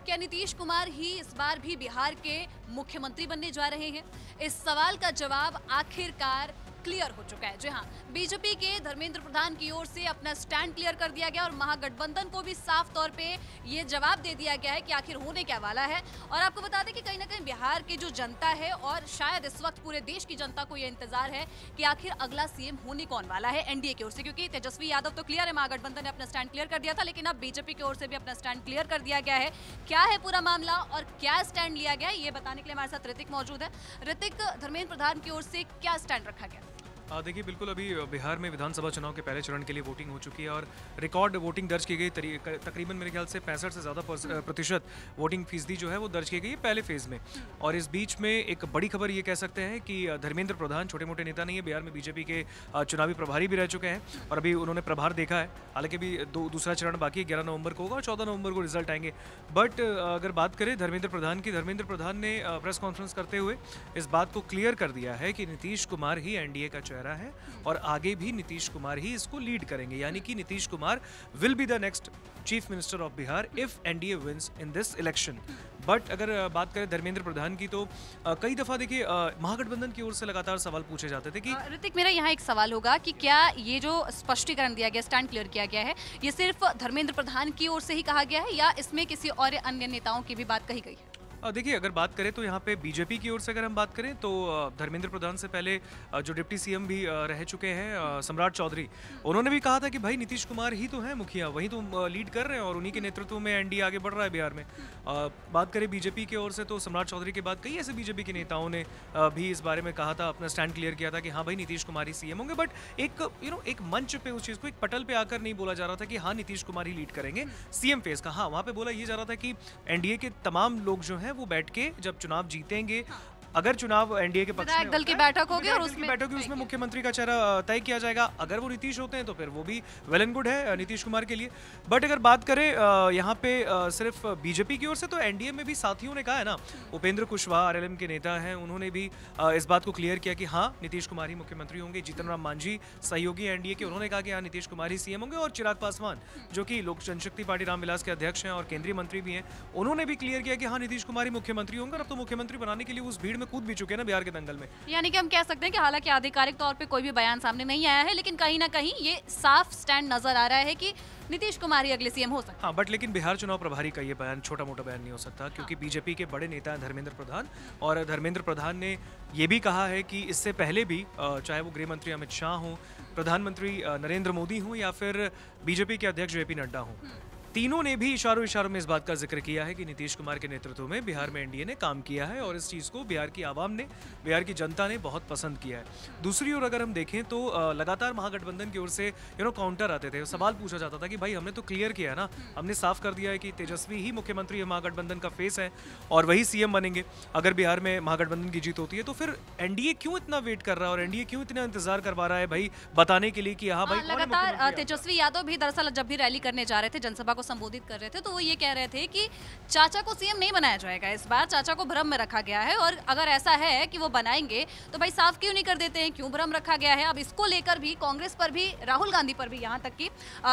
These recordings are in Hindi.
क्या नीतीश कुमार ही इस बार भी बिहार के मुख्यमंत्री बनने जा रहे हैं? इस सवाल का जवाब आखिरकार क्लियर हो चुका है। जी हाँ, बीजेपी के धर्मेंद्र प्रधान की ओर से अपना स्टैंड क्लियर कर दिया गया और महागठबंधन को भी साफ तौर पे ये जवाब दे दिया गया है कि आखिर होने क्या वाला है। और आपको बता दें कि कहीं ना कहीं बिहार की जो जनता है और शायद इस वक्त पूरे देश की जनता को ये इंतजार है कि आखिर अगला सीएम होने कौन वाला है एनडीए की ओर से, क्योंकि तेजस्वी यादव तो क्लियर है, महागठबंधन ने अपना स्टैंड क्लियर कर दिया था, लेकिन अब बीजेपी की ओर से भी अपना स्टैंड क्लियर कर दिया गया है। क्या है पूरा मामला और क्या स्टैंड लिया गया है, ये बताने के लिए हमारे साथ ऋतिक मौजूद है। ऋतिक, धर्मेंद्र प्रधान की ओर से क्या स्टैंड रखा गया? देखिए, बिल्कुल अभी बिहार में विधानसभा चुनाव के पहले चरण के लिए वोटिंग हो चुकी है और रिकॉर्ड वोटिंग दर्ज की गई। तकरीबन मेरे ख्याल से 65 से ज़्यादा प्रतिशत वोटिंग फीसदी जो है वो दर्ज की गई है पहले फेज़ में। और इस बीच में एक बड़ी खबर ये कह सकते हैं कि धर्मेंद्र प्रधान छोटे मोटे नेता नहीं है, बिहार में बीजेपी के चुनावी प्रभारी भी रह चुके हैं और अभी उन्होंने प्रभार देखा है। हालांकि अभी दूसरा चरण बाकी है, 11 नवंबर को होगा और 14 नवंबर को रिजल्ट आएंगे। बट अगर बात करें धर्मेंद्र प्रधान की, धर्मेंद्र प्रधान ने प्रेस कॉन्फ्रेंस करते हुए इस बात को क्लियर कर दिया है कि नीतीश कुमार ही एनडीए का चेहरा है और आगे भी नीतीश कुमार ही इसको लीड करेंगे। यानी कि Nitish Kumar will be the next chief minister of Bihar if NDA wins in this election. But अगर बात करें धर्मेंद्र प्रधान की तो कई दफा देखिए महागठबंधन की ओर से लगातार सवाल पूछे जाते थे कि ऋतिक, मेरा यहाँ एक सवाल होगा कि क्या ये जो स्पष्टीकरण दिया गया, स्टैंड क्लियर किया गया है, ये सिर्फ धर्मेंद्र प्रधान की ओर से ही कहा गया है या इसमें किसी और अन्य नेताओं की भी बात कही गई है? देखिए, अगर बात करें तो यहाँ पे बीजेपी की ओर से अगर हम बात करें तो धर्मेंद्र प्रधान से पहले जो डिप्टी सीएम भी रह चुके हैं सम्राट चौधरी, उन्होंने भी कहा था कि भाई नीतीश कुमार ही तो हैं मुखिया, वही तो लीड कर रहे हैं और उन्हीं के नेतृत्व में एनडीए आगे बढ़ रहा है बिहार में। बात करें बीजेपी की ओर से तो सम्राट चौधरी के बाद कई ऐसे बीजेपी के नेताओं ने भी इस बारे में कहा था, अपना स्टैंड क्लियर किया था कि हाँ भाई नीतीश कुमार ही सीएम होंगे। बट एक मंच पे उस चीज़ को, एक पटल पे आकर नहीं बोला जा रहा था कि हाँ नीतीश कुमार ही लीड करेंगे सीएम फेज का। हाँ, वहाँ पे बोला ये जा रहा था कि एनडीए के तमाम लोग जो हैं वो बैठ के जब चुनाव जीतेंगे, अगर चुनाव एनडीए के पक्ष में दल की बैठक होगी और उसमें मुख्यमंत्री का चेहरा तय किया जाएगा। अगर वो नीतीश होते हैं तो फिर वो भी वेल एंड गुड है नीतीश कुमार के लिए। बट अगर बात करें यहाँ पे सिर्फ बीजेपी की ओर से तो एनडीए में भी साथियों ने कहा है ना, उपेंद्र कुशवाहा आरएलएम के नेता हैं, उन्होंने भी इस बात को क्लियर किया कि हाँ नीतीश कुमार ही मुख्यमंत्री होंगे। जीतन राम मांझी सहयोगी एनडीए के, उन्होंने कहा कि हाँ नीतीश कुमार ही सीएम होंगे। और चिराग पासवान जो कि लोक जनशक्ति पार्टी रामविलास के अध्यक्ष हैं और केंद्रीय मंत्री भी हैं, उन्होंने भी क्लियर किया कि हाँ नीतीश कुमार ही मुख्यमंत्री होंगे। अब तो मुख्यमंत्री बनाने के लिए उस भीड़ में कूद भी चुके हैं ना बिहार के दंगल में। यानी कि हम कह सकते हैं कि हालांकि आधिकारिक तौर पे कोई भी बयान सामने नहीं आया है, लेकिन कहीं ना कहीं ये साफ स्टैंड नजर आ रहा है कि नीतीश कुमार ही अगले सीएम हो सकते हैं। हाँ, बट लेकिन बिहार चुनाव प्रभारी का ये बयान छोटा मोटा बयान नहीं हो सकता, क्योंकि बीजेपी के बड़े नेता हैं धर्मेंद्र प्रधान। और धर्मेंद्र प्रधान ने ये भी कहा है कि इससे पहले भी चाहे वो गृह मंत्री अमित शाह हों, प्रधानमंत्री नरेंद्र मोदी हों या फिर बीजेपी के अध्यक्ष जेपी नड्डा हों, तीनों ने भी इशारों में इस बात का जिक्र किया है कि नीतीश कुमार के नेतृत्व में बिहार में एनडीए ने काम किया है और इस चीज़ को बिहार की आवाम ने, बिहार की जनता ने बहुत पसंद किया है। दूसरी ओर अगर हम देखें तो लगातार महागठबंधन की ओर से काउंटर आते थे, सवाल पूछा जाता था कि भाई हमने तो क्लियर किया है ना, हमने साफ कर दिया है कि तेजस्वी ही मुख्यमंत्री महागठबंधन का फेस है और वही सीएम बनेंगे। अगर बिहार में महागठबंधन की जीत होती है तो फिर एनडीए क्यों इतना वेट कर रहा है और एनडीए क्यों इतना इंतजार करवा रहा है भाई बताने के लिए कि हाँ भाई। लगातार तेजस्वी यादव भी दरअसल जब भी रैली करने जा रहे थे, जनसभा को संबोधित कर रहे थे, तो वो ये कह रहे थे कि चाचा को सीएम नहीं बनाया जाएगा, इस बार चाचा को भ्रम में रखा गया है और अगर ऐसा है कि वो बनाएंगे तो भाई साफ क्यों नहीं कर देते हैं, क्यों भ्रम रखा गया है। अब इसको लेकर भी कांग्रेस पर भी, राहुल गांधी पर भी, यहाँ तक कि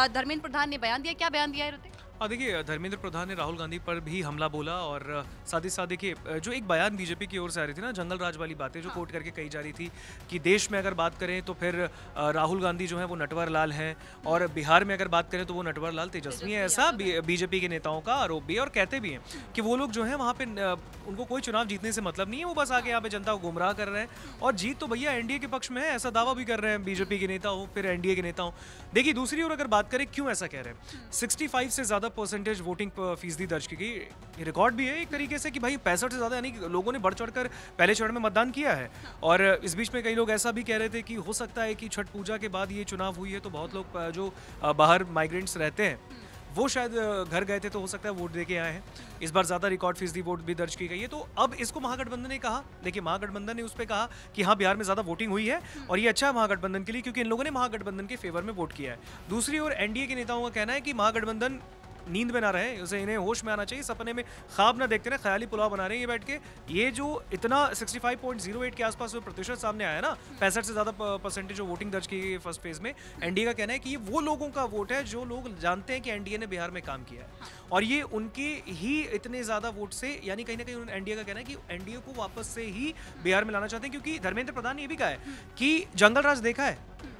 धर्मेंद्र प्रधान ने बयान दिया। क्या बयान दिया है ऋतिक? देखिए, धर्मेंद्र प्रधान ने राहुल गांधी पर भी हमला बोला और साथ ही साथ देखिए जो एक बयान बीजेपी की ओर से आ रही थी ना, जंगल राज वाली बातें जो कोट करके कही जा रही थी कि देश में अगर बात करें तो फिर राहुल गांधी जो है वो नटवर लाल हैं और बिहार में अगर बात करें तो वो नटवर लाल तेजस्वी हैं, ऐसा बीजेपी के नेताओं का आरोप भी है। और कहते भी हैं कि वो लोग जो है वहाँ पे उनको कोई चुनाव जीतने से मतलब नहीं है, वो बस आके यहाँ पे जनता को गुमराह कर रहे हैं और जीत तो भैया एनडीए के पक्ष में है, ऐसा दावा भी कर रहे हैं बीजेपी के नेता हो फिर एनडीए के नेता हो। देखिए, दूसरी ओर अगर बात करें क्यों ऐसा कह रहे हैं, 65 से ज्यादा परसेंटेज वोटिंग फीसदी दर्ज की गई, रिकॉर्ड भी है एक तरीके से कि भाई 65 से ज्यादा, यानी कि लोगों ने बढ़ चढ़कर पहले चरण में मतदान किया है। और इस बीच में कई लोग ऐसा भी कह रहे थे कि हो सकता है कि छठ पूजा के बाद ये चुनाव हुई है तो बहुत लोग जो बाहर माइग्रेंट्स रहते हैं वो शायद घर गए थे तो हो सकता है वोट देके आए हैं। इस बार ज्यादा रिकॉर्ड फीसदी वोट भी दर्ज की गई है। तो अब इसको महागठबंधन ने कहा, देखिए महागठबंधन ने उस पर कहा कि हाँ बिहार में ज्यादा वोटिंग हुई है और ये अच्छा है महागठबंधन के लिए क्योंकि इन लोगों ने महागठबंधन के फेवर में वोट किया है। दूसरी ओर एनडीए के नेताओं का कहना है कि महागठबंधन नींद में ना रहे, उसे इन्हें होश में आना चाहिए, सपने में ख्वाब ना देखते रहे, ख्याली पुलाव बना रहे हैं ये बैठ के। ये जो इतना 65.08 के आसपास जो प्रतिशत सामने आया ना, 65 से ज़्यादा परसेंटेज जो वोटिंग दर्ज की गई फर्स्ट फेज में, एनडीए का कहना है कि ये वो लोगों का वोट है जो लोग जानते हैं कि एनडीए ने बिहार में काम किया है, और ये उनके ही इतने ज़्यादा वोट से, यानी कहीं ना कहीं एनडीए का कहना है कि एनडीए को वापस से ही बिहार में लाना चाहते हैं, क्योंकि धर्मेंद्र प्रधान ने ये भी कहा है कि जंगल राज देखा है,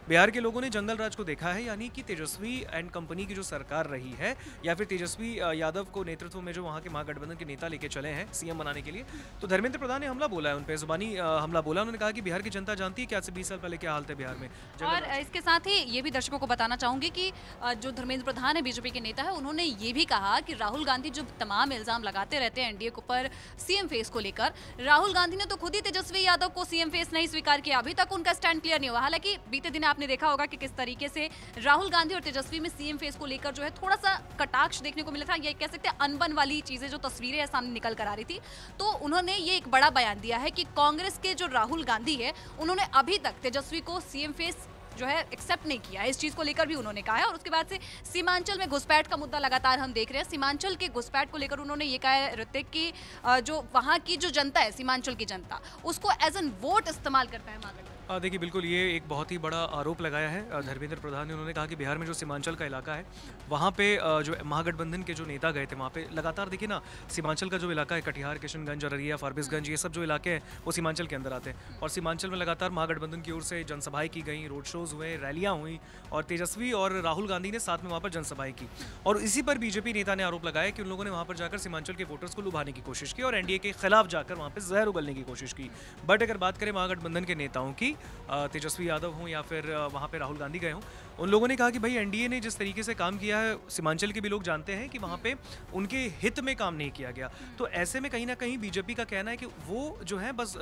बिहार के लोगों ने जंगल राज को देखा है, यानी कि तेजस्वी एंड कंपनी की जो सरकार रही है, या फिर तेजस्वी यादव को नेतृत्व में जो वहाँ के महागठबंधन के नेता लेके चले हैं सीएम बनाने के लिए, तो धर्मेंद्र प्रधान ने हमला बोला है, उन पे जुबानी हमला बोला। उन्होंने कहा कि बिहार की जनता जानती है कि आज से 20 साल पहले क्या हालत है बिहार में। और इसके साथ ही ये भी दर्शकों को बताना चाहूंगी कि जो धर्मेंद्र प्रधान है, बीजेपी के नेता है, उन्होंने ये भी कहा कि राहुल गांधी जो तमाम इल्जाम लगाते रहते हैं एनडीए के ऊपर सीएम फेस को लेकर, राहुल गांधी ने तो खुद ही तेजस्वी यादव को सीएम फेस नहीं स्वीकार किया, अभी तक उनका स्टैंड क्लियर नहीं हुआ। हालांकि बीते दिन आपने देखा होगा कि किस तरीके से राहुल गांधी और तेजस्वी में सीएम फेस को लेकर जो है थोड़ा सा कटाक्ष देखने को मिला था, ये कह सकते हैं अनबन वाली चीजें जो तस्वीरें सामने निकल कर आ रही थी। तो उन्होंने ये एक बड़ा बयान दिया है कि कांग्रेस के जो राहुल गांधी है, उन्होंने अभी तक तेजस्वी को सीएम फेस जो है एक्सेप्ट नहीं किया है, इस चीज को लेकर भी उन्होंने कहा है। और उसके बाद से सीमांचल में घुसपैठ का मुद्दा लगातार हम देख रहे हैं। सीमांचल के घुसपैठ को लेकर उन्होंने ये कहा है ऋतिक कि जो वहां की जो जनता है, सीमांचल की जनता, उसको एज एन वोट इस्तेमाल करता है महागठबंधन। देखिए, बिल्कुल ये एक बहुत ही बड़ा आरोप लगाया है धर्मेंद्र प्रधान ने। उन्होंने कहा कि बिहार में जो सीमांचल का इलाका है, वहाँ पे जो महागठबंधन के जो नेता गए थे वहाँ पे लगातार, देखिए ना, सीमांचल का जो इलाका है, कटिहार, किशनगंज, अररिया, फारबिसगंज, ये सब जो इलाके हैं वो सीमांचल के अंदर आते हैं, और सीमांचल में लगातार महागठबंधन की ओर से जनसभाएं की गई, रोड शोज हुए, रैलियाँ हुई, और तेजस्वी और राहुल गांधी ने साथ में वहाँ पर जनसभाएं की। और इसी पर बीजेपी नेता ने आरोप लगाया कि उन लोगों ने वहाँ पर जाकर सीमांचल के वोटर्स को लुभाने की कोशिश की और एनडीए के खिलाफ जाकर वहाँ पर जहर उगलने की कोशिश की। बट अगर बात करें महागठबंधन के नेताओं की, तेजस्वी यादव हों या फिर वहाँ पे राहुल गांधी गए हों, उन लोगों ने कहा कि भाई एनडीए ने जिस तरीके से काम किया है, सीमांचल के भी लोग जानते हैं कि वहाँ पे उनके हित में काम नहीं किया गया। तो ऐसे में कहीं ना कहीं बीजेपी का कहना है कि वो जो है बस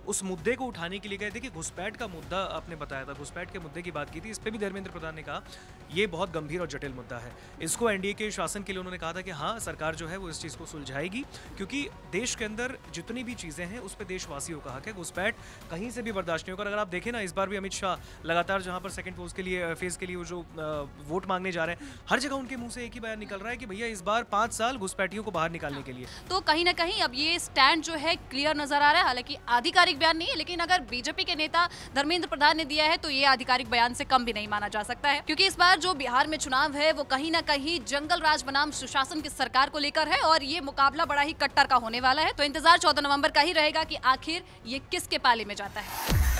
उस मुद्दे को उठाने के लिए गए थे कि घुसपैठ का मुद्दा आपने बताया था, घुसपैठ के मुद्दे की बात की थी, इस पर भी धर्मेंद्र प्रधान ने कहा ये बहुत गंभीर और जटिल मुद्दा है। इसको एनडीए के शासन के लिए उन्होंने कहा था कि हाँ, सरकार जो है वो इस चीज़ को सुलझाएगी, क्योंकि देश के अंदर जितनी भी चीज़ें हैं उस पर देशवासियों का हक है। घुसपैठ कहीं से भी बर्दाश्त नहीं होगा। अगर आप देखें ना, इस बार भी अमित शाह लगातार जहाँ पर सेकंड फेज के लिए वो जो वोट मांगने जा रहे हैं, हर जगह उनके मुंह से एक ही बयान निकल रहा है कि भैया इस बार 5 साल घुसपैठियों को बाहर निकालने के लिए। तो कहीं ना कहीं अब ये स्टैंड जो है क्लियर नजर आ रहा है। हालांकि आधिकारिक बयान नहीं है, लेकिन अगर बीजेपी के नेता धर्मेंद्र प्रधान ने दिया है तो ये आधिकारिक बयान से कम भी नहीं माना जा सकता है, क्योंकि इस बार जो बिहार में चुनाव है वो कहीं ना कहीं जंगल राज बनाम सुशासन की सरकार को लेकर है, और ये मुकाबला बड़ा ही कट्टर का होने वाला है। तो इंतजार 14 नवंबर का ही रहेगा कि आखिर ये किसके पाले में जाता है।